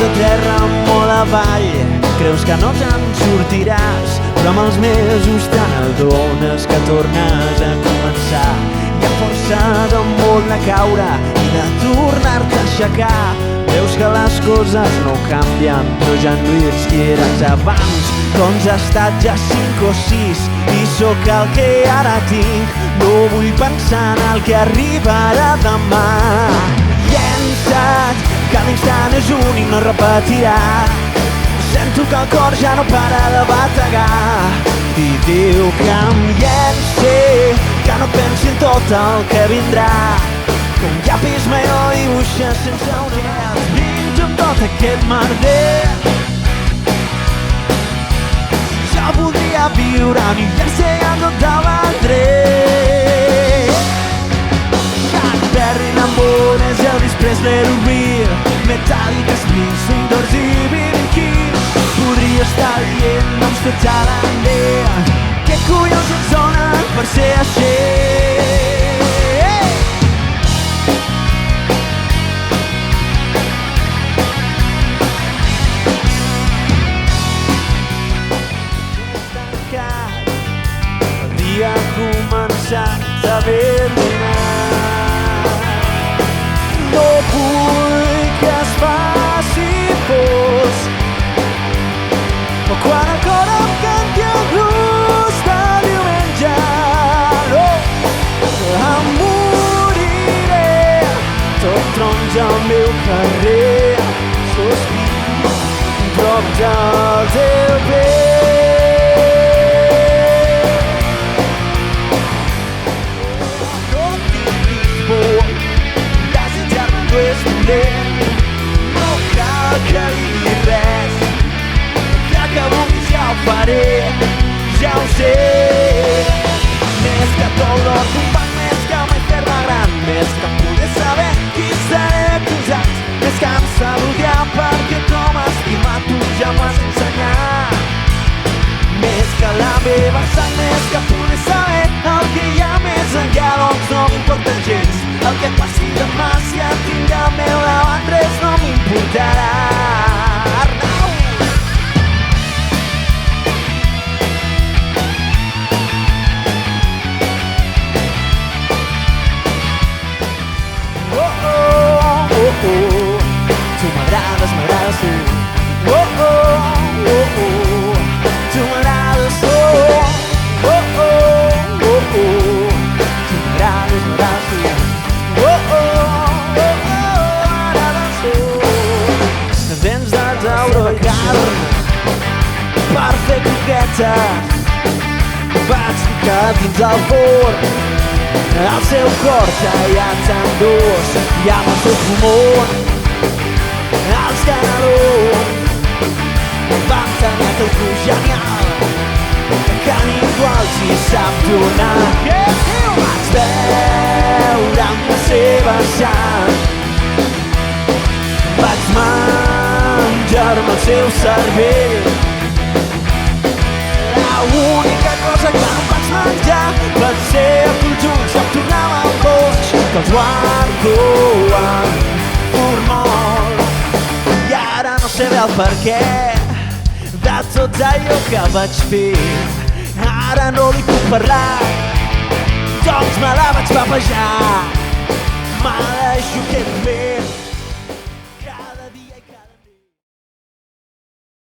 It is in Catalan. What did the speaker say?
peus a terra molt avall. Creus que no te'n sortiràs, però amb els mesos te n'adones que tornes a començar. Hi ha força de molt de caure i de tornar-te a aixecar. Veus que les coses no canvien, però ja no ets qui eres abans. Doncs ha estat ja 5 o 6 i sóc el que ara tinc. No vull pensar en el que arribarà demà. Llença't, cada instant és únic, no repetirà. Sento que el cor ja no para de bategar i diu que em llenci, que no pensi en tot el que vindrà. Que un llapis mai no dibuixa sense un gel. Pinto amb tot aquest merder. Jo voldria viure a New Jersey amb tot el vendrell. Jack Berry, Lambones, Elvis Presley, Reviu, Metallica, Springsteen, Doors i B.B. King. Podria estar dient noms tots a l'endea. Què collons ens donen per ser així? El dia ha començat a haver donat. No vull que es faci fos, però quan el cor em canti el blues de diumenge, no, em moriré. Tot trons al meu carrer, sospir prop del teu pell. Desitjar-me no és dolent, no cal que digui res. Que vulguis ja ho faré, ja ho sé. Més que tot l'or d'un banc, més que mai fer-la gran, més que poder saber qui seré fins anys, més que em saludiar perquè com estimat tu ja m'ho has ensenyat. Més que la meva sang, més que poder saber el que hi ha més enllà, doncs no m'importa gens el que passi demà. Si et tinc al meu davant res no m'importarà. Tu m'agrades, m'agrades tu. Oh, oh, oh, oh. Tu m'agrades tu. Oh, oh, oh, oh. Tu m'agrades, m'agrades tu. Oh, oh, oh, oh. M'agrades tu. Vens de taula i carn per fer croquetes. Vaig ficar dins el forn el seu cor tallat en dos i amb el seu pulmó els canelons van tenir aquell gust genial que ningú els hi sap donar. Vaig veure amb la seva sang, vaig menjar-me el seu cervell. L'única cosa que no vaig menjar va ser el conjunt, se'm tornava el boig, que els guardo en formol. I ara no sé bé el perquè de tot allò que vaig fer. Ara no li puc parlar, doncs me la vaig papejar. Me la deixo que et ve.